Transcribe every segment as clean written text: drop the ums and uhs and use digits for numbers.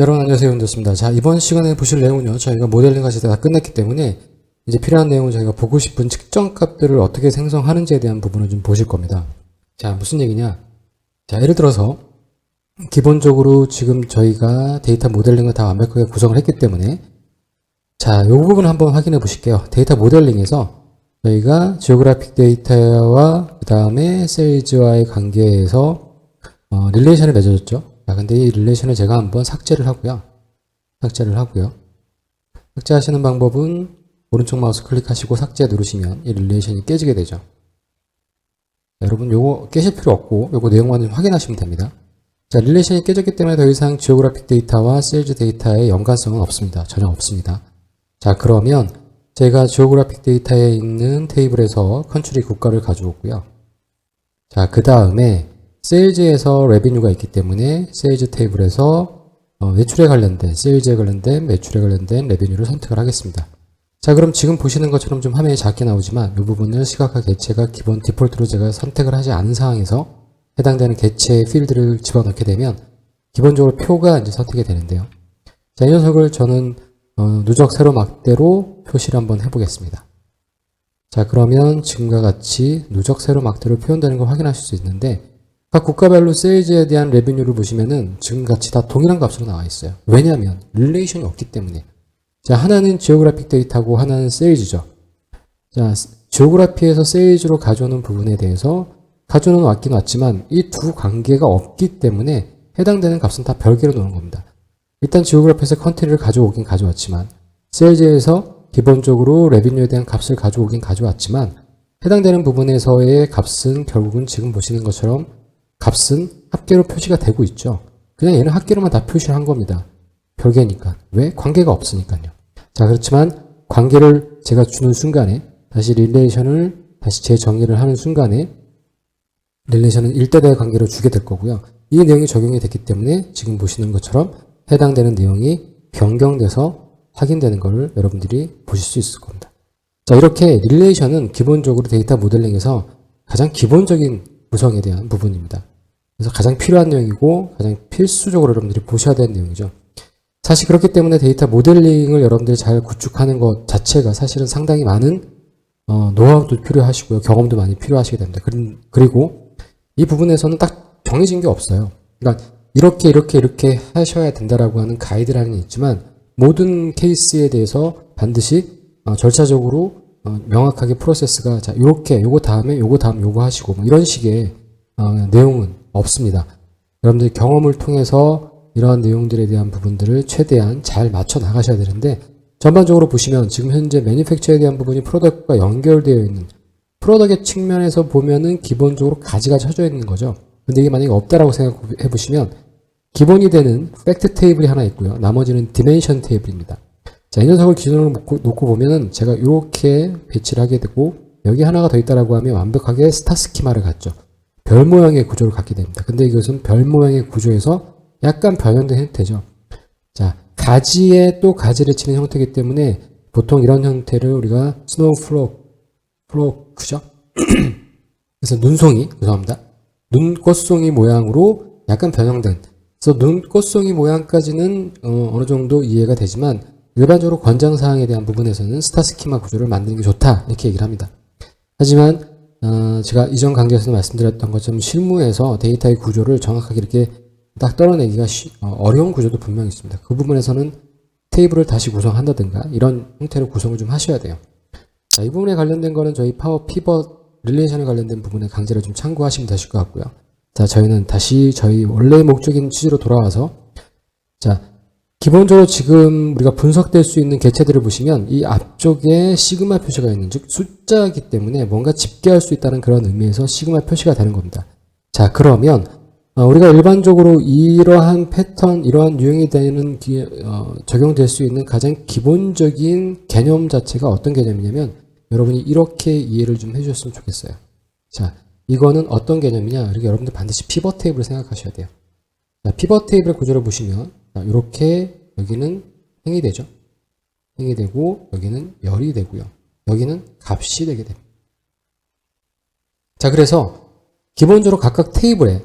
여러분 안녕하세요. 윤도습니다. 자, 이번 시간에 보실 내용은요. 저희가 모델링 과제 다 끝냈기 때문에 이제 필요한 내용은 저희가 보고 싶은 측정값들을 어떻게 생성하는지에 대한 부분을 좀 보실 겁니다. 자, 무슨 얘기냐? 자, 예를 들어서 기본적으로 지금 저희가 데이터 모델링을 다 완벽하게 구성을 했기 때문에 자, 이 부분 한번 확인해 보실게요. 데이터 모델링에서 저희가 지오그래픽 데이터와 그 다음에 세일즈와의 관계에서 릴레이션을 맺어줬죠. 자, 근데 이 릴레이션을 제가 한번 삭제를 하고요. 삭제하시는 방법은 오른쪽 마우스 클릭하시고 삭제 누르시면 이 릴레이션이 깨지게 되죠. 자, 여러분 요거 깨실 필요 없고 요거 내용만 좀 확인하시면 됩니다. 자, 릴레이션이 깨졌기 때문에 더 이상 지오그래픽 데이터와 세일즈 데이터의 연관성은 없습니다. 전혀 없습니다. 자, 그러면 제가 지오그래픽 데이터에 있는 테이블에서 컨트리 국가를 가져오고요. 자, 그 다음에 세일즈에서 레비뉴가 있기 때문에 세일즈 테이블에서 매출에 관련된, 세일즈에 관련된, 매출에 관련된 레비뉴를 선택을 하겠습니다. 자, 그럼 지금 보시는 것처럼 좀 화면이 작게 나오지만 이 부분을 시각화 개체가 기본 디폴트로 제가 선택을 하지 않은 상황에서 해당되는 개체의 필드를 집어넣게 되면 기본적으로 표가 이제 선택이 되는데요. 자, 이 녀석을 저는 누적 세로 막대로 표시를 한번 해보겠습니다. 자, 그러면 지금과 같이 누적 세로 막대로 표현되는 걸 확인하실 수 있는데 각 국가별로 세일즈에 대한 레비뉴를 보시면은 지금같이 다 동일한 값으로 나와 있어요. 왜냐하면 릴레이션이 없기 때문에. 자, 하나는 지오그래픽 데이터고 하나는 세일즈죠. 자, 지오그래피에서 세일즈로 가져오는 부분에 대해서 가져는 왔긴 왔지만 이 두 관계가 없기 때문에 해당되는 값은 다 별개로 놓는 겁니다. 일단 지오그래피에서 컨트리를 가져오긴 가져왔지만 세일즈에서 기본적으로 레비뉴에 대한 값을 가져오긴 가져왔지만 해당되는 부분에서의 값은 결국은 지금 보시는 것처럼 값은 합계로 표시가 되고 있죠. 그냥 얘는 합계로만 다 표시를 한 겁니다. 별개니까. 왜? 관계가 없으니까요. 자, 그렇지만 관계를 제가 주는 순간에 다시 릴레이션을 다시 재정의를 하는 순간에 릴레이션은 1대1의 관계로 주게 될 거고요. 이 내용이 적용이 됐기 때문에 지금 보시는 것처럼 해당되는 내용이 변경돼서 확인되는 것을 여러분들이 보실 수 있을 겁니다. 자, 이렇게 릴레이션은 기본적으로 데이터 모델링에서 가장 기본적인 구성에 대한 부분입니다. 그래서 가장 필요한 내용이고 가장 필수적으로 여러분들이 보셔야 되는 내용이죠. 사실 그렇기 때문에 데이터 모델링을 여러분들이 잘 구축하는 것 자체가 사실은 상당히 많은 노하우도 필요하시고요. 경험도 많이 필요하시게 됩니다. 그리고 이 부분에서는 딱 정해진 게 없어요. 그러니까 이렇게 하셔야 된다라고 하는 가이드라인이 있지만 모든 케이스에 대해서 반드시 절차적으로 명확하게 프로세스가 자 요렇게 요거 다음에 요거 다음 요거 하시고 뭐 이런 식의 내용은 없습니다. 여러분들이 경험을 통해서 이러한 내용들에 대한 부분들을 최대한 잘 맞춰 나가셔야 되는데 전반적으로 보시면 지금 현재 매니팩처에 대한 부분이 프로덕트과 연결되어 있는 프로덕트의 측면에서 보면은 기본적으로 가지가 쳐져 있는 거죠. 근데 이게 만약에 없다라고 생각해 보시면 기본이 되는 팩트 테이블이 하나 있고요. 나머지는 디멘션 테이블입니다. 자, 이 녀석을 기준으로 놓고 보면은 제가 이렇게 배치를 하게 되고 여기 하나가 더 있다라고 하면 완벽하게 스타 스키마를 갖죠. 별 모양의 구조를 갖게 됩니다. 근데 이것은 별 모양의 구조에서 약간 변형된 형태죠. 자, 가지에 또 가지를 치는 형태이기 때문에 보통 이런 형태를 우리가 스노우 플로크죠. 그래서 눈송이, 죄송합니다. 눈꽃송이 모양으로 약간 변형된. 그래서 눈꽃송이 모양까지는 어느 정도 이해가 되지만 일반적으로 권장사항에 대한 부분에서는 스타 스키마 구조를 만드는 게 좋다 이렇게 얘기를 합니다. 하지만 제가 이전 강좌에서 말씀드렸던 것처럼 실무에서 데이터의 구조를 정확하게 이렇게 딱 떨어내기가 어려운 구조도 분명히 있습니다. 그 부분에서는 테이블을 다시 구성한다든가 이런 형태로 구성을 좀 하셔야 돼요. 자, 이 부분에 관련된 거는 저희 파워 피벗 릴레이션에 관련된 부분의 강좌를 좀 참고하시면 되실 것 같고요. 자, 저희는 다시 저희 원래의 목적인 취지로 돌아와서 자, 기본적으로 지금 우리가 분석될 수 있는 개체들을 보시면 이 앞쪽에 시그마 표시가 있는 즉 숫자이기 때문에 뭔가 집계할 수 있다는 그런 의미에서 시그마 표시가 되는 겁니다. 자, 그러면 우리가 일반적으로 이러한 패턴, 이러한 유형이 되는 적용될 수 있는 가장 기본적인 개념 자체가 어떤 개념이냐면 여러분이 이렇게 이해를 좀 해주셨으면 좋겠어요. 자, 이거는 어떤 개념이냐? 이렇게 여러분들 반드시 피벗 테이블을 생각하셔야 돼요. 자, 피벗 테이블의 구조를 보시면 자, 이렇게 여기는 행이 되죠. 행이 되고 여기는 열이 되고요. 여기는 값이 되게 됩니다. 자, 그래서 기본적으로 각각 테이블에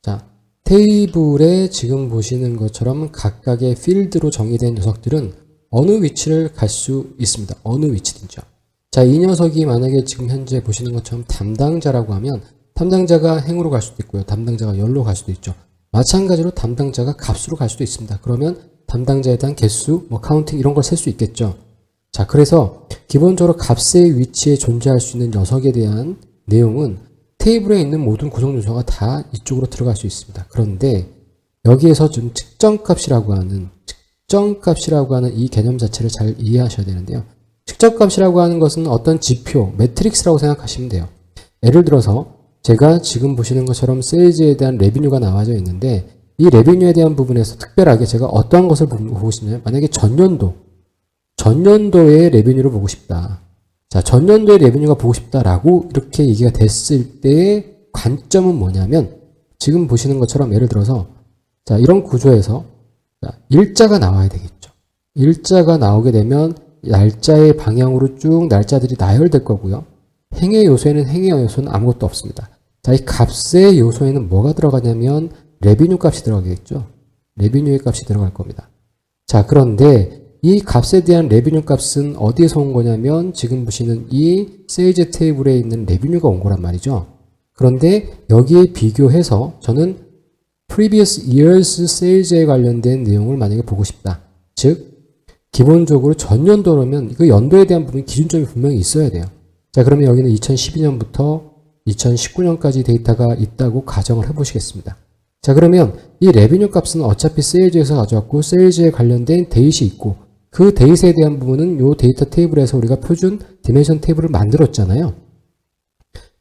자, 테이블에 지금 보시는 것처럼 각각의 필드로 정의된 녀석들은 어느 위치를 갈 수 있습니다. 어느 위치든지요. 자, 이 녀석이 만약에 지금 현재 보시는 것처럼 담당자라고 하면 담당자가 행으로 갈 수도 있고요. 담당자가 열로 갈 수도 있죠. 마찬가지로 담당자가 값으로 갈 수도 있습니다. 그러면 담당자에 대한 개수, 카운팅 이런 걸 셀 수 있겠죠. 자, 그래서 기본적으로 값의 위치에 존재할 수 있는 녀석에 대한 내용은 테이블에 있는 모든 구성 요소가 다 이쪽으로 들어갈 수 있습니다. 그런데 여기에서 좀 측정값이라고 하는 이 개념 자체를 잘 이해하셔야 되는데요. 측정값이라고 하는 것은 어떤 지표, 매트릭스라고 생각하시면 돼요. 예를 들어서 제가 지금 보시는 것처럼 세일즈에 대한 레비뉴가 나와져 있는데 이 레비뉴에 대한 부분에서 특별하게 제가 어떠한 것을 보고 싶냐면 만약에 전년도의 레비뉴를 보고 싶다. 자, 전년도의 레비뉴가 보고 싶다라고 이렇게 얘기가 됐을 때의 관점은 뭐냐면 지금 보시는 것처럼 예를 들어서 자, 이런 구조에서 자, 일자가 나와야 되겠죠. 일자가 나오게 되면 날짜의 방향으로 쭉 날짜들이 나열될 거고요. 행의 요소에는 행의 요소는 아무것도 없습니다. 자, 이 값의 요소에는 뭐가 들어가냐면 레비뉴 값이 들어가겠죠. 레비뉴의 값이 들어갈 겁니다. 자, 그런데 이 값에 대한 레비뉴 값은 어디에서 온 거냐면 지금 보시는 이 세일즈 테이블에 있는 레비뉴가 온 거란 말이죠. 그런데 여기에 비교해서 저는 previous years sales에 관련된 내용을 만약에 보고 싶다. 즉 기본적으로 전년도라면 그 연도에 대한 부분 기준점이 분명히 있어야 돼요. 자, 그러면 여기는 2012년부터 2019년까지 데이터가 있다고 가정을 해보시겠습니다. 자, 그러면 이 레비뉴 값은 어차피 세일즈에서 가져왔고 세일즈에 관련된 데이트이 있고 그 데이트에 대한 부분은 이 데이터 테이블에서 우리가 표준 디멘션 테이블을 만들었잖아요.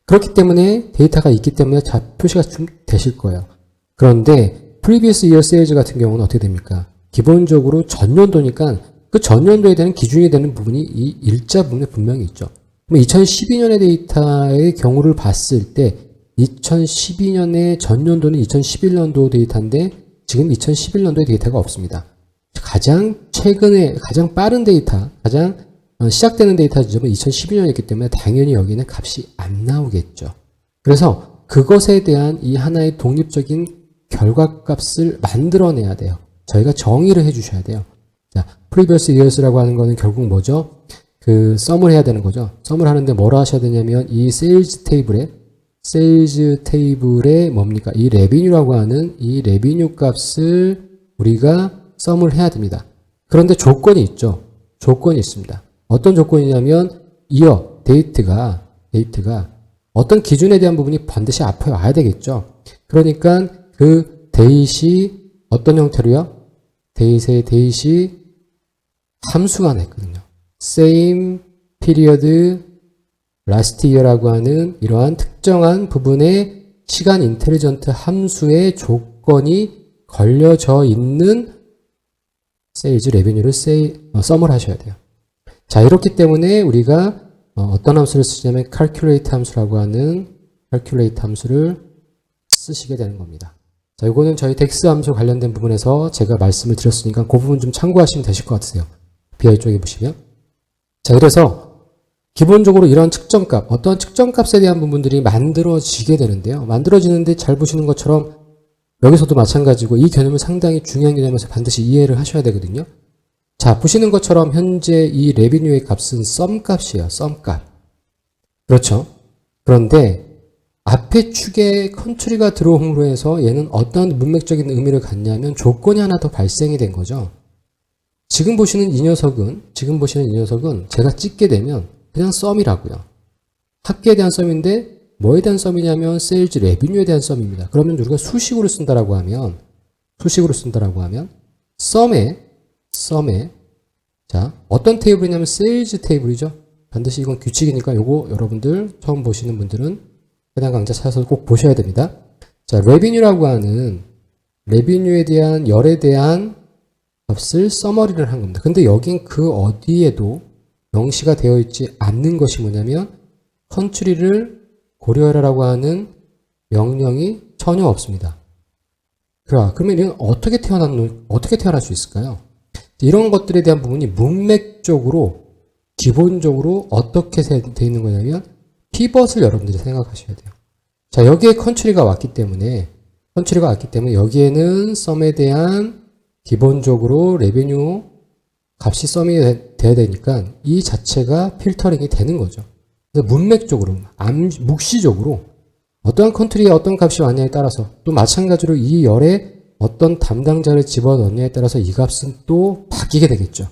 그렇기 때문에 데이터가 있기 때문에 표시가 좀 되실 거예요. 그런데 previous year sales 같은 경우는 어떻게 됩니까? 기본적으로 전년도니까 그 전년도에 대한 기준이 되는 부분이 이 일자 부분에 분명히 있죠. 2012년의 데이터의 경우를 봤을 때 2012년의 전년도는 2011년도 데이터인데 지금 2011년도의 데이터가 없습니다. 가장 최근에 가장 빠른 데이터, 가장 시작되는 데이터 지점은 2012년이기 때문에 당연히 여기는 값이 안 나오겠죠. 그래서 그것에 대한 이 하나의 독립적인 결과값을 만들어내야 돼요. 저희가 정의를 해주셔야 돼요. 자, previous years라고 하는 거는 결국 뭐죠? 그 썸을 해야 되는 거죠. 썸을 하는데 뭐라 하셔야 되냐면 이 sales 테이블에 뭡니까? 이 레비뉴라고 하는 이 레비뉴 값을 우리가 썸을 해야 됩니다. 그런데 조건이 있죠. 조건이 있습니다. 어떤 조건이냐면 이어 데이트가 어떤 기준에 대한 부분이 반드시 앞에 와야 되겠죠. 그러니까 그 데이시 어떤 형태로요? 데이시 함수가 냈거든요. same period last year라고 하는 이러한 특정한 부분의 시간 인텔리전트 함수의 조건이 걸려져 있는 세일즈 레비뉴를 썸을 하셔야 돼요. 자, 이렇기 때문에 우리가 어떤 함수를 쓰냐면 calculate 함수라고 하는 calculate 함수를 쓰시게 되는 겁니다. 자, 이거는 저희 덱스 함수 관련된 부분에서 제가 말씀을 드렸으니까 그 부분 좀 참고하시면 되실 것 같으세요. BI 쪽에 보시면. 자, 그래서 기본적으로 이런 측정값, 어떤 측정값에 대한 부분들이 만들어지게 되는데요. 만들어지는데 잘 보시는 것처럼 여기서도 마찬가지고 이 개념은 상당히 중요한 개념에서 반드시 이해를 하셔야 되거든요. 자, 보시는 것처럼 현재 이 레비뉴의 값은 썸 값이에요. 썸 값. 그렇죠? 그런데 앞에 축에 컨트리가 들어옴으로 해서 얘는 어떤 문맥적인 의미를 갖냐면 조건이 하나 더 발생이 된 거죠. 지금 보시는 이 녀석은 제가 찍게 되면 그냥 썸이라고요. 합계에 대한 썸인데 뭐에 대한 썸이냐면 세일즈 레비뉴에 대한 썸입니다. 그러면 우리가 수식으로 쓴다라고 하면 썸에 자, 어떤 테이블이냐면 세일즈 테이블이죠. 반드시 이건 규칙이니까 요거 여러분들 처음 보시는 분들은 해당 강좌 찾아서 꼭 보셔야 됩니다. 자, 레비뉴라고 하는 레비뉴에 대한 열에 대한 값을 서머리를 한 겁니다. 근데 여긴 그 어디에도 명시가 되어 있지 않는 것이 뭐냐면 컨트리를 고려하라고 하는 명령이 전혀 없습니다. 그러면 이건 어떻게 태어날 수 있을까요? 이런 것들에 대한 부분이 문맥적으로 기본적으로 어떻게 되어 있는 거냐면 피벗을 여러분들이 생각하셔야 돼요. 자, 여기에 컨트리가 왔기 때문에 컨트리가 왔기 때문에 여기에는 썸에 대한 기본적으로 레베뉴 값이 썸이 돼야 되니까 이 자체가 필터링이 되는 거죠. 그래서 문맥적으로, 묵시적으로 어떠한 컨트리에 어떤 값이 왔냐에 따라서 또 마찬가지로 이 열에 어떤 담당자를 집어넣느냐에 따라서 이 값은 또 바뀌게 되겠죠.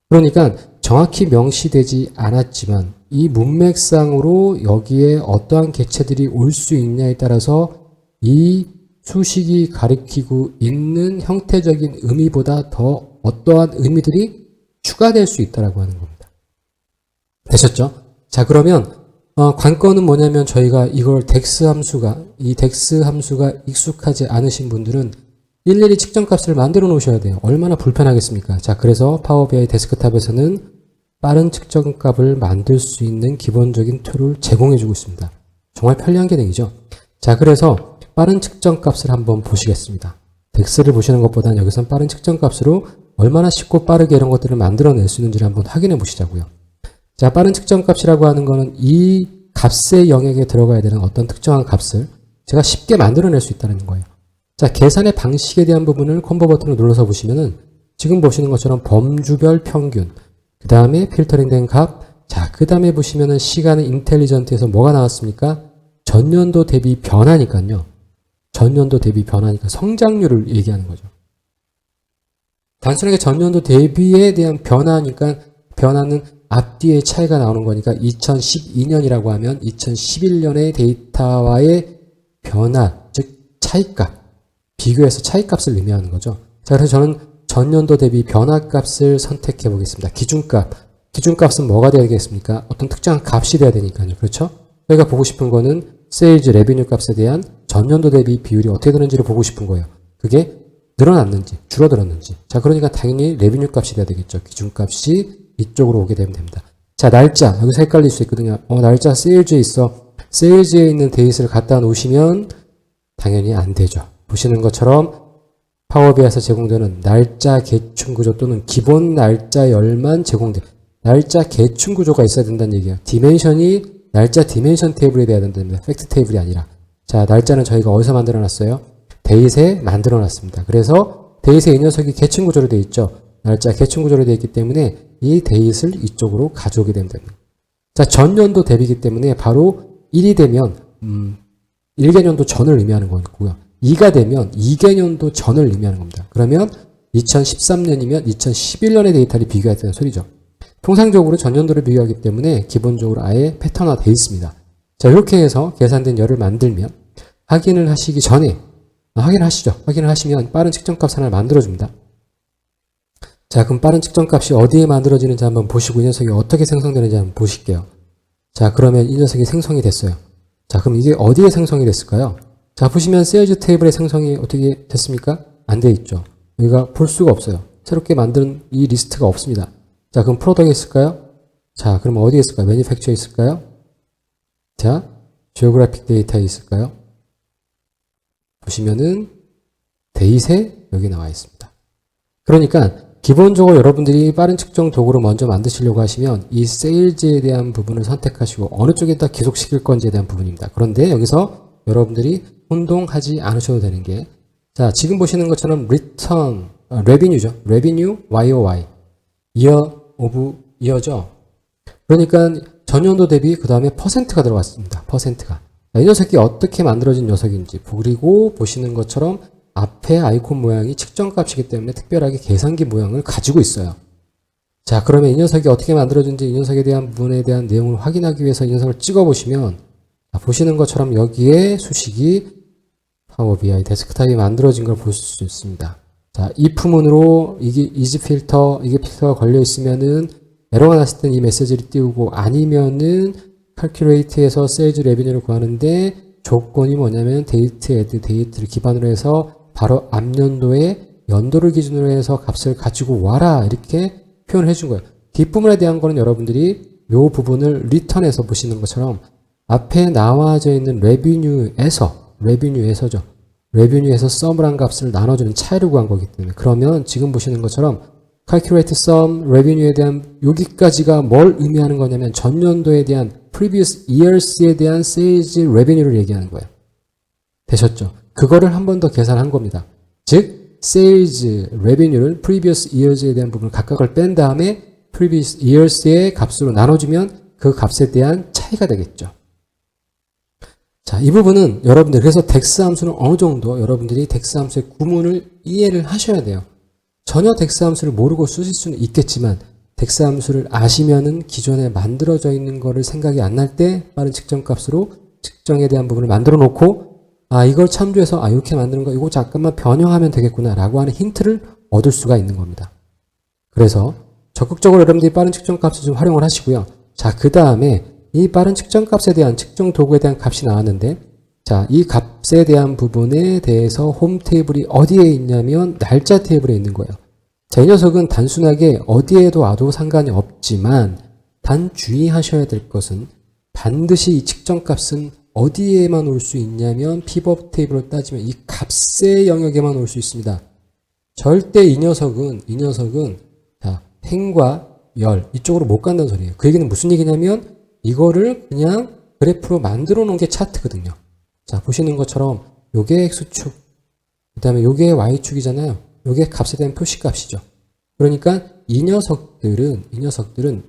그러니까 정확히 명시되지 않았지만 이 문맥상으로 여기에 어떠한 객체들이 올 수 있냐에 따라서 이 수식이 가리키고 있는 형태적인 의미보다 더 어떠한 의미들이 추가될 수 있다라고 하는 겁니다. 되셨죠? 자, 그러면 관건은 뭐냐면 저희가 이걸 덱스 함수가 익숙하지 않으신 분들은 일일이 측정값을 만들어 놓으셔야 돼요. 얼마나 불편하겠습니까? 자, 그래서 파워비아이 데스크탑에서는 빠른 측정값을 만들 수 있는 기본적인 툴을 제공해 주고 있습니다. 정말 편리한 기능이죠. 자, 그래서 빠른 측정값을 한번 보시겠습니다. 덱스를 보시는 것보다는 여기선 빠른 측정값으로 얼마나 쉽고 빠르게 이런 것들을 만들어낼 수 있는지를 한번 확인해 보시자고요. 자, 빠른 측정값이라고 하는 거는 이 값의 영역에 들어가야 되는 어떤 특정한 값을 제가 쉽게 만들어낼 수 있다는 거예요. 자, 계산의 방식에 대한 부분을 콤보 버튼을 눌러서 보시면은 지금 보시는 것처럼 범주별 평균, 그 다음에 필터링된 값, 자, 그 다음에 보시면은 시간의 인텔리전트에서 뭐가 나왔습니까? 전년도 대비 변화니까요. 전년도 대비 변화니까 성장률을 얘기하는 거죠. 단순하게 전년도 대비에 대한 변화니까 변화는 앞뒤의 차이가 나오는 거니까 2012년이라고 하면 2011년의 데이터와의 변화, 즉 차이값, 비교해서 차이값을 의미하는 거죠. 자, 그래서 저는 전년도 대비 변화값을 선택해 보겠습니다. 기준값은 뭐가 되겠습니까? 어떤 특정한 값이 돼야 되니까요. 그렇죠? 저희가 보고 싶은 거는 세일즈 레비뉴 값에 대한 전년도 대비 비율이 어떻게 되는지를 보고 싶은 거예요. 그게 늘어났는지 줄어들었는지. 자, 그러니까 당연히 레비뉴 값이 돼야 되겠죠. 기준값이 이쪽으로 오게 되면 됩니다. 자, 날짜. 여기서 헷갈릴 수 있거든요. 날짜 세일즈에 있어. 세일즈에 있는 데이트를 갖다 놓으시면 당연히 안 되죠. 보시는 것처럼 파워비아에서 제공되는 날짜 계층 구조 또는 기본 날짜열만 제공돼. 날짜 계층 구조가 있어야 된다는 얘기예요. 디멘션이 날짜 디멘션 테이블이 돼야 된답니다. 팩트 테이블이 아니라. 자, 날짜는 저희가 어디서 만들어 놨어요? 데이트에 만들어 놨습니다. 그래서 데이트에 이 녀석이 계층 구조로 되어 있죠. 날짜 계층 구조로 되어 있기 때문에 이 데이트를 이쪽으로 가져오게 됩니다. 자, 전년도 대비이기 때문에 바로 1이 되면 1개년도 전을 의미하는 거고요. 2가 되면 2개년도 전을 의미하는 겁니다. 그러면 2013년이면 2011년의 데이터를 비교해야 되는 소리죠. 통상적으로 전년도를 비교하기 때문에 기본적으로 아예 패턴화 되어 있습니다. 자, 이렇게 해서 계산된 열을 만들면 확인을 하시기 전에 확인을 하시죠. 확인을 하시면 빠른 측정값 하나를 만들어줍니다. 자, 그럼 빠른 측정값이 어디에 만들어지는지 한번 보시고 이 녀석이 어떻게 생성되는지 한번 보실게요. 자, 그러면 이 녀석이 생성이 됐어요. 자, 그럼 이게 어디에 생성이 됐을까요? 자, 보시면 세일즈 테이블의 생성이 어떻게 됐습니까? 안 돼 있죠. 여기가 볼 수가 없어요. 새롭게 만든 이 리스트가 없습니다. 자, 그럼 프로덕트에 있을까요? 자, 그럼 어디에 있을까요? 매니팩처에 있을까요? 자, 지오그래픽 데이터에 있을까요? 보시면은 데이트에 여기 나와 있습니다. 그러니까 기본적으로 여러분들이 빠른 측정 도구를 먼저 만드시려고 하시면 이 세일즈에 대한 부분을 선택하시고 어느 쪽에다 기속시킬 건지에 대한 부분입니다. 그런데 여기서 여러분들이 혼동하지 않으셔도 되는 게, 자, 지금 보시는 것처럼 return, revenue죠. revenue, YOY. year of year죠. 그러니까 전년도 대비 그 다음에 퍼센트가 들어갔습니다. 퍼센트가. 이 녀석이 어떻게 만들어진 녀석인지, 그리고 보시는 것처럼 앞에 아이콘 모양이 측정값이기 때문에 특별하게 계산기 모양을 가지고 있어요. 자, 그러면 이 녀석이 어떻게 만들어진지 이 녀석에 대한 부분에 대한 내용을 확인하기 위해서 이 녀석을 찍어보시면, 자, 보시는 것처럼 여기에 수식이 파워 BI 데스크탑이 만들어진 걸 볼 수 있습니다. 자, if문으로 이게 is 필터, 이게 필터가 걸려 있으면은 에러가 났을 땐 이 메시지를 띄우고, 아니면은 calculate에서 sales revenue를 구하는데 조건이 뭐냐면 date add date를 기반으로 해서 바로 앞년도에 연도를 기준으로 해서 값을 가지고 와라, 이렇게 표현을 해준 거예요. 뒷부분에 대한 거는 여러분들이 이 부분을 return에서 보시는 것처럼 앞에 나와져 있는 revenue에서죠. revenue에서 sum을 한 값을 나눠주는 차이를 구한 거기 때문에, 그러면 지금 보시는 것처럼 calculate sum revenue에 대한 여기까지가 뭘 의미하는 거냐면 전년도에 대한 previous years에 대한 sales revenue를 얘기하는 거예요. 되셨죠? 그거를 한 번 더 계산한 겁니다. 즉, sales revenue를 previous years에 대한 부분을 각각을 뺀 다음에 previous years의 값으로 나눠주면 그 값에 대한 차이가 되겠죠. 자, 이 부분은 여러분들, 그래서 덱스 함수는 어느 정도 여러분들이 덱스 함수의 구문을 이해를 하셔야 돼요. 전혀 덱스 함수를 모르고 쓰실 수는 있겠지만 덱스 함수를 아시면은 기존에 만들어져 있는 거를 생각이 안 날 때 빠른 측정값으로 측정에 대한 부분을 만들어 놓고 이걸 참조해서 이렇게 만드는 거 이거 잠깐만 변형하면 되겠구나 라고 하는 힌트를 얻을 수가 있는 겁니다. 그래서 적극적으로 여러분들이 빠른 측정값을 좀 활용을 하시고요. 자, 그 다음에 이 빠른 측정값에 대한 측정 도구에 대한 값이 나왔는데 자, 이 값에 대한 부분에 대해서 홈 테이블이 어디에 있냐면 날짜 테이블에 있는 거예요. 자, 이 녀석은 단순하게 어디에도 와도 상관이 없지만 단 주의하셔야 될 것은 반드시 이 측정값은 어디에만 올 수 있냐면 피벗 테이블로 따지면 이 값의 영역에만 올 수 있습니다. 절대 이 녀석은 자, 행과 열 이쪽으로 못 간다는 소리예요. 그 얘기는 무슨 얘기냐면 이거를 그냥 그래프로 만들어 놓은 게 차트거든요. 자, 보시는 것처럼 요게 X축, 그 다음에 요게 Y축이잖아요. 요게 값에 대한 표시값이죠. 그러니까 이 녀석들은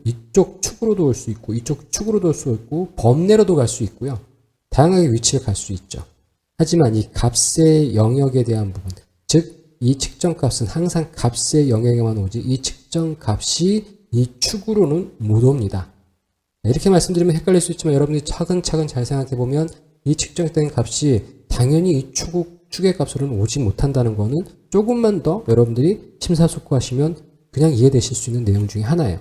이쪽 축으로도 올 수 있고 이쪽 축으로도 올 수 있고 범내로도 갈 수 있고요. 다양하게 위치를 갈 수 있죠. 하지만 이 값의 영역에 대한 부분, 즉 이 측정값은 항상 값의 영역에만 오지 이 측정값이 이 축으로는 못 옵니다. 이렇게 말씀드리면 헷갈릴 수 있지만 여러분들이 차근차근 잘 생각해보면 이 측정된 값이 당연히 이 축의 값으로는 오지 못한다는 거는 조금만 더 여러분들이 심사숙고하시면 그냥 이해되실 수 있는 내용 중에 하나예요.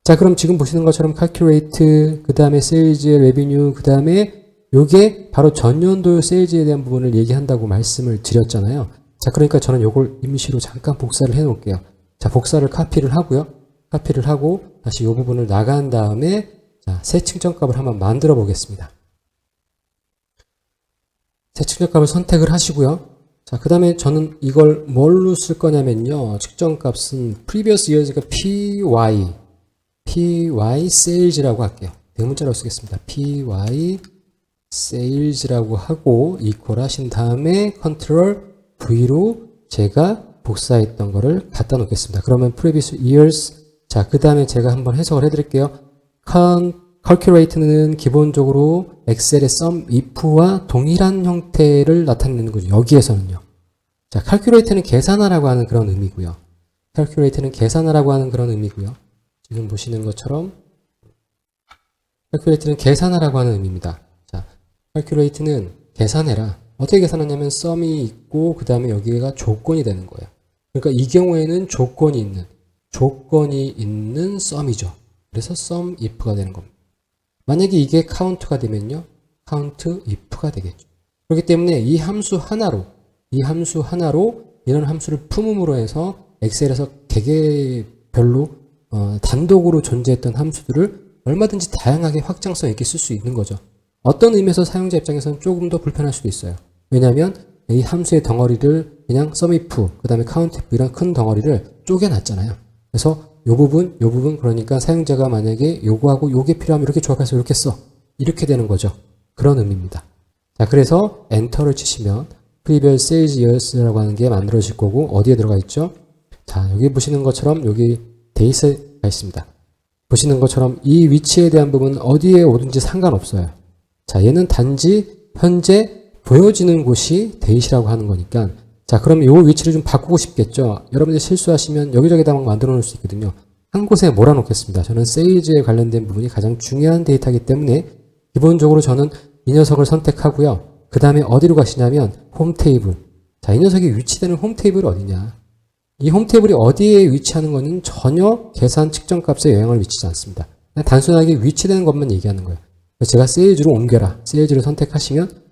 자, 그럼 지금 보시는 것처럼 calculate, 그 다음에 sales revenue, 그 다음에 요게 바로 전년도 세일즈에 대한 부분을 얘기한다고 말씀을 드렸잖아요. 자, 그러니까 저는 요걸 임시로 잠깐 복사를 해 놓을게요. 자, 복사를 카피를 하고요. 카피를 하고 다시 요 부분을 나간 다음에 자, 새 측정값을 한번 만들어 보겠습니다. 새 측정값을 선택을 하시고요. 자, 그 다음에 저는 이걸 뭘로 쓸 거냐면요. 측정값은 previous years가 py sales라고 할게요. 대문자로 쓰겠습니다. py sales라고 하고 equal 하신 다음에 컨트롤 V로 제가 복사했던 거를 갖다 놓겠습니다. 그러면 previous years, 자, 그 다음에 제가 한번 해석을 해드릴게요. calculate는 기본적으로 엑셀의 sum if와 동일한 형태를 나타내는 거죠. 여기에서는요. 자, calculate는 계산하라고 하는 그런 의미고요. calculate는 계산하라고 하는 그런 의미고요. 지금 보시는 것처럼 calculate는 계산하라고 하는 의미입니다. 자, calculate는 계산해라. 어떻게 계산하냐면 sum이 있고 그 다음에 여기가 조건이 되는 거예요. 그러니까 이 경우에는 조건이 있는 sum이죠. 그래서 sum if가 되는 겁니다. 만약에 이게 count가 되면요. count if가 되겠죠. 그렇기 때문에 이 함수 하나로 이런 함수를 품음으로 해서 엑셀에서 개개별로 단독으로 존재했던 함수들을 얼마든지 다양하게 확장성 있게 쓸 수 있는 거죠. 어떤 의미에서 사용자 입장에서는 조금 더 불편할 수도 있어요. 왜냐하면 이 함수의 덩어리를 그냥 sumif, 그 다음에 countif 이런 큰 덩어리를 쪼개놨잖아요. 그래서 요 부분 그러니까 사용자가 만약에 요거하고 요게 필요하면 이렇게 조합해서 이렇게 써. 이렇게 되는 거죠. 그런 의미입니다. 자, 그래서 엔터를 치시면 previous sales years라고 하는 게 만들어질 거고 어디에 들어가 있죠? 자, 여기 보시는 것처럼 여기 데이스가 있습니다. 보시는 것처럼 이 위치에 대한 부분은 어디에 오든지 상관없어요. 자, 얘는 단지 현재 보여지는 곳이 데이시라고 하는 거니까 자, 그럼 이 위치를 좀 바꾸고 싶겠죠. 여러분들 실수하시면 여기저기다 막 만들어 놓을 수 있거든요. 한 곳에 몰아놓겠습니다. 저는 세일즈에 관련된 부분이 가장 중요한 데이터이기 때문에 기본적으로 저는 이 녀석을 선택하고요. 그 다음에 어디로 가시냐면 홈 테이블. 자, 이 녀석이 위치되는 홈 테이블이 어디냐. 이 홈 테이블이 어디에 위치하는 것은 전혀 계산 측정 값에 영향을 미치지 않습니다. 그냥 단순하게 위치되는 것만 얘기하는 거예요. 그래서 제가 세일즈로 옮겨라. 세일즈를 선택하시면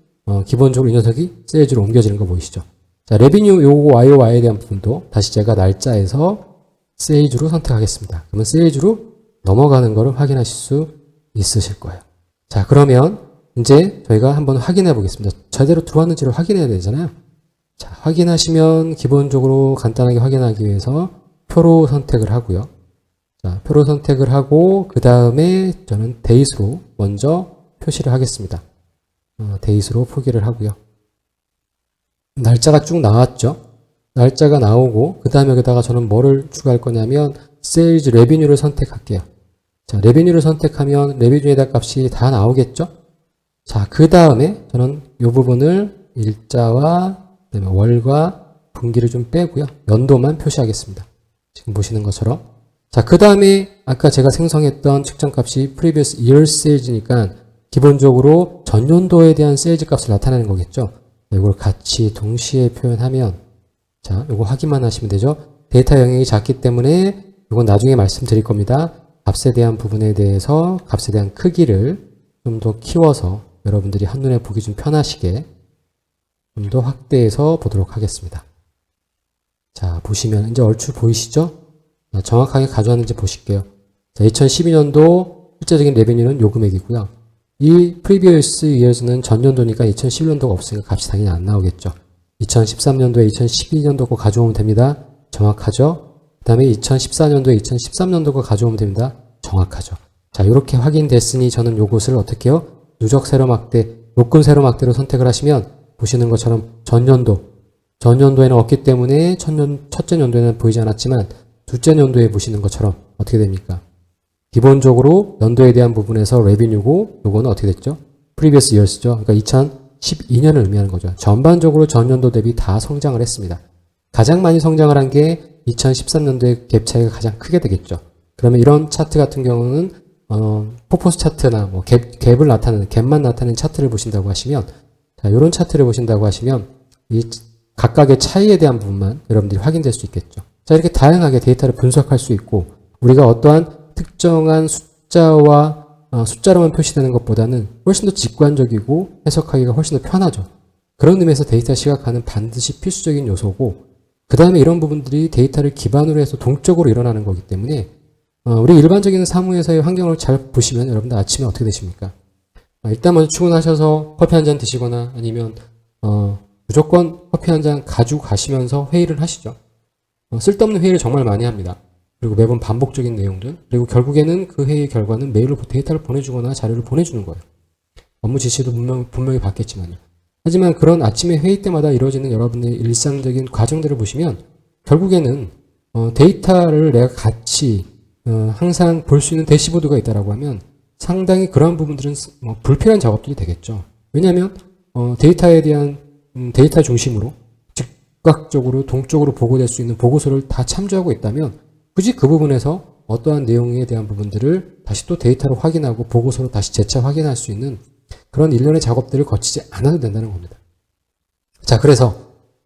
기본적으로 이 녀석이 세일즈로 옮겨지는 거 보이시죠? 자, 레비뉴 요거 YOY에 대한 부분도 다시 제가 날짜에서 세일즈로 선택하겠습니다. 그러면 세일즈로 넘어가는 거를 확인하실 수 있으실 거예요. 자, 그러면 이제 저희가 한번 확인해 보겠습니다. 제대로 들어왔는지를 확인해야 되잖아요. 자, 확인하시면 기본적으로 간단하게 확인하기 위해서 표로 선택을 하고요. 자, 표로 선택을 하고 그 다음에 저는 데이스로 먼저 표시를 하겠습니다. 데이스로 표기를 하고요. 날짜가 쭉 나왔죠. 날짜가 나오고 그 다음에 여기다가 저는 뭐를 추가할 거냐면 세일즈 레비뉴를 선택할게요. 자, 레비뉴를 선택하면 레비뉴에다 값이 다 나오겠죠. 자, 그 다음에 저는 이 부분을 일자와 그다음에 월과 분기를 좀 빼고요. 연도만 표시하겠습니다. 지금 보시는 것처럼. 자, 그 다음에 아까 제가 생성했던 측정값이 previous year sales니까 기본적으로 전년도에 대한 세일즈 값을 나타내는 거겠죠. 이걸 같이 동시에 표현하면 자, 이거 확인만 하시면 되죠. 데이터 영역이 작기 때문에 이건 나중에 말씀드릴 겁니다. 값에 대한 부분에 대해서 값에 대한 크기를 좀 더 키워서 여러분들이 한눈에 보기 좀 편하시게 좀 더 확대해서 보도록 하겠습니다. 자, 보시면 이제 얼추 보이시죠? 정확하게 가져왔는지 보실게요. 자, 2012년도 실제적인 레베뉴는 요 금액이고요. 이 previous years는 전년도니까 2011년도가 없으니까 값이 당연히 안 나오겠죠. 2013년도에 2012년도 거 가져오면 됩니다. 정확하죠? 그 다음에 2014년도에 2013년도 거 가져오면 됩니다. 정확하죠. 자, 이렇게 확인됐으니 저는 요것을 어떻게 해요? 누적 세로 막대, 요건 세로 막대로 선택을 하시면 보시는 것처럼 전년도에는 없기 때문에 첫째 연도에는 보이지 않았지만 둘째 연도에 보시는 것처럼 어떻게 됩니까? 기본적으로 연도에 대한 부분에서 레비뉴고 요거는 어떻게 됐죠? previous years죠. 그러니까 2012년을 의미하는 거죠. 전반적으로 전년도 대비 다 성장을 했습니다. 가장 많이 성장을 한 게 2013년도의 갭 차이가 가장 크게 되겠죠. 그러면 이런 차트 같은 경우는 포포스 차트나 뭐 갭을 나타내는 갭만 나타내는 차트를 보신다고 하시면 자, 이런 차트를 보신다고 하시면 이 각각의 차이에 대한 부분만 여러분들이 확인될 수 있겠죠. 자, 이렇게 다양하게 데이터를 분석할 수 있고 우리가 어떠한 특정한 숫자로만 표시되는 것보다는 훨씬 더 직관적이고 해석하기가 훨씬 더 편하죠. 그런 의미에서 데이터 시각화는 반드시 필수적인 요소고 그 다음에 이런 부분들이 데이터를 기반으로 해서 동적으로 일어나는 거기 때문에 우리 일반적인 사무에서의 환경을 잘 보시면 여러분들 아침에 어떻게 되십니까? 일단 먼저 출근하셔서 커피 한 잔 드시거나 아니면 무조건 커피 한 잔 가지고 가시면서 회의를 하시죠. 쓸데없는 회의를 정말 많이 합니다. 그리고 매번 반복적인 내용들 그리고 결국에는 그 회의 결과는 메일로 데이터를 보내주거나 자료를 보내주는 거예요. 업무 지시도 분명히 받겠지만요. 하지만 그런 아침에 회의 때마다 이루어지는 여러분의 일상적인 과정들을 보시면 결국에는 데이터를 내가 같이 항상 볼 수 있는 대시보드가 있다라고 하면 상당히 그러한 부분들은 불필요한 작업들이 되겠죠. 왜냐하면 데이터에 대한 데이터 중심으로 즉각적으로 동적으로 보고될 수 있는 보고서를 다 참조하고 있다면 굳이 그 부분에서 어떠한 내용에 대한 부분들을 다시 또 데이터로 확인하고 보고서로 다시 재차 확인할 수 있는 그런 일련의 작업들을 거치지 않아도 된다는 겁니다. 자, 그래서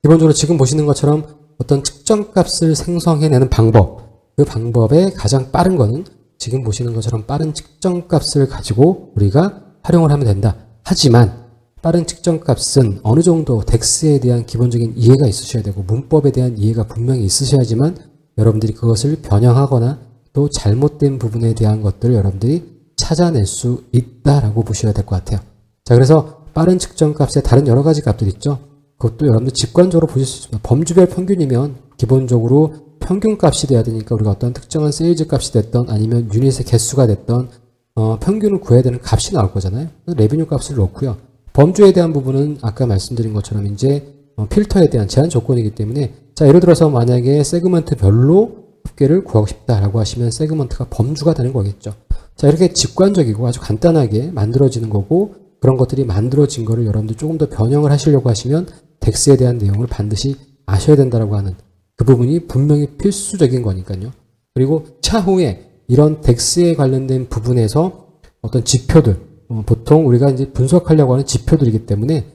기본적으로 지금 보시는 것처럼 어떤 측정값을 생성해내는 방법, 그 방법의 가장 빠른 거는 지금 보시는 것처럼 빠른 측정값을 가지고 우리가 활용을 하면 된다. 하지만 빠른 측정값은 어느 정도 덱스에 대한 기본적인 이해가 있으셔야 되고 문법에 대한 이해가 분명히 있으셔야지만 여러분들이 그것을 변형하거나 또 잘못된 부분에 대한 것들을 여러분들이 찾아낼 수 있다라고 보셔야 될 것 같아요. 자, 그래서 빠른 측정값에 다른 여러 가지 값들 있죠. 그것도 여러분들 직관적으로 보실 수 있습니다. 범주별 평균이면 기본적으로 평균값이 돼야 되니까 우리가 어떤 특정한 세일즈 값이 됐던 아니면 유닛의 개수가 됐던 평균을 구해야 되는 값이 나올 거잖아요. 레비뉴 값을 넣고요. 범주에 대한 부분은 아까 말씀드린 것처럼 이제 필터에 대한 제한 조건이기 때문에 자, 예를 들어서 만약에 세그먼트별로 합계를 구하고 싶다라고 하시면 세그먼트가 범주가 되는 거겠죠. 자, 이렇게 직관적이고 아주 간단하게 만들어지는 거고 그런 것들이 만들어진 거를 여러분들 조금 더 변형을 하시려고 하시면 덱스에 대한 내용을 반드시 아셔야 된다라고 하는 그 부분이 분명히 필수적인 거니까요. 그리고 차후에 이런 덱스에 관련된 부분에서 어떤 지표들, 보통 우리가 이제 분석하려고 하는 지표들이기 때문에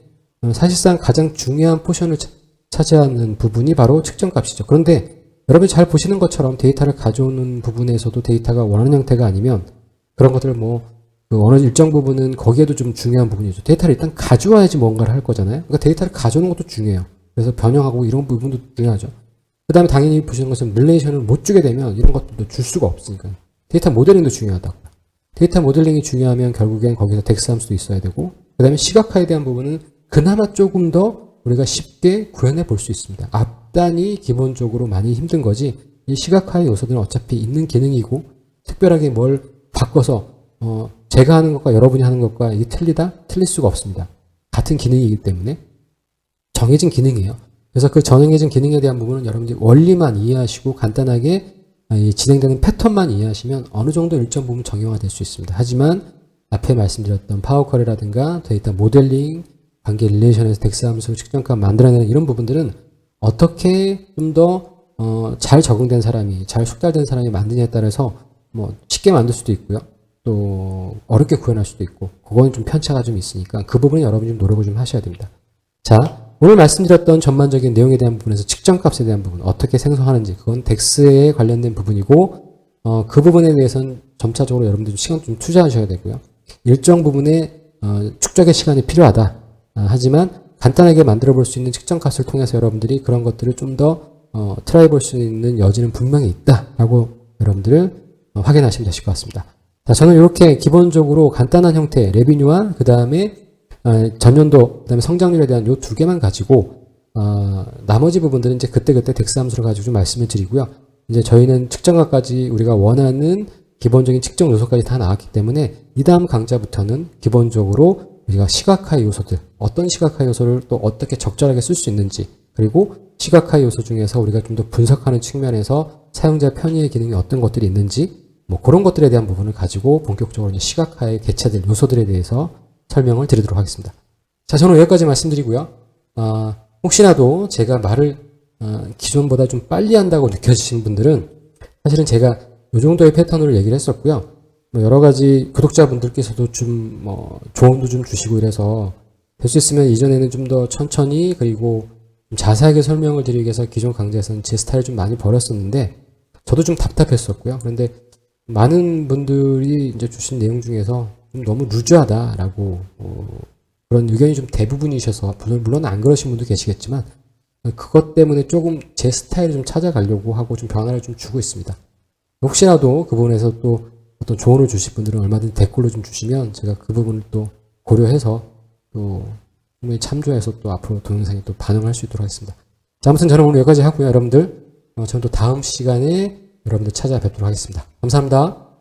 사실상 가장 중요한 포션을 차지하는 부분이 바로 측정값이죠. 그런데 여러분이 잘 보시는 것처럼 데이터를 가져오는 부분에서도 데이터가 원하는 형태가 아니면 그런 것들을 어느 일정 부분은 거기에도 좀 중요한 부분이죠. 데이터를 일단 가져와야지 뭔가를 할 거잖아요. 그러니까 데이터를 가져오는 것도 중요해요. 그래서 변형하고 이런 부분도 중요하죠. 그 다음에 당연히 보시는 것은 릴레이션을 못 주게 되면 이런 것들도 줄 수가 없으니까요. 데이터 모델링도 중요하다고. 데이터 모델링이 중요하면 결국엔 거기서 덱스 함수도 있어야 되고 그 다음에 시각화에 대한 부분은 그나마 조금 더 우리가 쉽게 구현해 볼 수 있습니다. 앞단이 기본적으로 많이 힘든 거지 이 시각화의 요소들은 어차피 있는 기능이고 특별하게 뭘 바꿔서 제가 하는 것과 여러분이 하는 것과 이게 틀리다? 틀릴 수가 없습니다. 같은 기능이기 때문에 정해진 기능이에요. 그래서 그 정해진 기능에 대한 부분은 여러분들이 원리만 이해하시고 간단하게 이 진행되는 패턴만 이해하시면 어느 정도 일정 부분 정형화될 수 있습니다. 하지만 앞에 말씀드렸던 파워쿼리라든가 데이터 모델링, 관계 릴레이션에서 덱스 함수 측정값 만들어내는 이런 부분들은 어떻게 좀 더 잘 적응된 사람이, 잘 숙달된 사람이 만드냐에 따라서 뭐 쉽게 만들 수도 있고요. 또 어렵게 구현할 수도 있고 그건 좀 편차가 좀 있으니까 그 부분은 여러분이 좀 노력을 좀 하셔야 됩니다. 자, 오늘 말씀드렸던 전반적인 내용에 대한 부분에서 측정값에 대한 부분 어떻게 생성하는지 그건 덱스에 관련된 부분이고 그 부분에 대해서는 점차적으로 여러분들 시간 좀 투자하셔야 되고요. 일정 부분에 축적의 시간이 필요하다. 하지만 간단하게 만들어 볼 수 있는 측정값을 통해서 여러분들이 그런 것들을 좀 더 트라이 볼 수 있는 여지는 분명히 있다라고 여러분들을 확인하시면 되실 것 같습니다. 자, 저는 이렇게 기본적으로 간단한 형태 레비뉴와 그 다음에 전년도 그 다음에 성장률에 대한 요 두 개만 가지고 나머지 부분들은 이제 그때그때 덱스 함수를 가지고 좀 말씀을 드리고요. 이제 저희는 측정값까지 우리가 원하는 기본적인 측정 요소까지 다 나왔기 때문에 이 다음 강좌부터는 기본적으로 우리가 시각화의 요소들, 어떤 시각화 요소를 또 어떻게 적절하게 쓸 수 있는지, 그리고 시각화 요소 중에서 우리가 좀 더 분석하는 측면에서 사용자 편의의 기능이 어떤 것들이 있는지, 뭐 그런 것들에 대한 부분을 가지고 본격적으로 이제 시각화의 개체들, 요소들에 대해서 설명을 드리도록 하겠습니다. 자, 저는 여기까지 말씀드리고요. 혹시라도 제가 말을 기존보다 좀 빨리 한다고 느껴지신 분들은 사실은 제가 이 정도의 패턴으로 얘기를 했었고요. 뭐 여러 가지 구독자분들께서도 좀 조언도 좀 주시고 이래서 될 수 있으면 이전에는 좀 더 천천히 그리고 좀 자세하게 설명을 드리기 위해서 기존 강좌에서는 제 스타일을 좀 많이 버렸었는데 저도 좀 답답했었고요. 그런데 많은 분들이 이제 주신 내용 중에서 좀 너무 루즈하다라고 그런 의견이 좀 대부분이셔서 물론 안 그러신 분도 계시겠지만 그것 때문에 조금 제 스타일을 좀 찾아가려고 하고 좀 변화를 좀 주고 있습니다. 혹시라도 그 부분에서 또 어떤 조언을 주실 분들은 얼마든지 댓글로 좀 주시면 제가 그 부분을 또 고려해서 또 참조해서 또 앞으로 동영상에 또 반영할 수 있도록 하겠습니다. 자, 아무튼 저는 오늘 여기까지 하고요. 여러분들 저는 또 다음 시간에 여러분들 찾아뵙도록 하겠습니다. 감사합니다.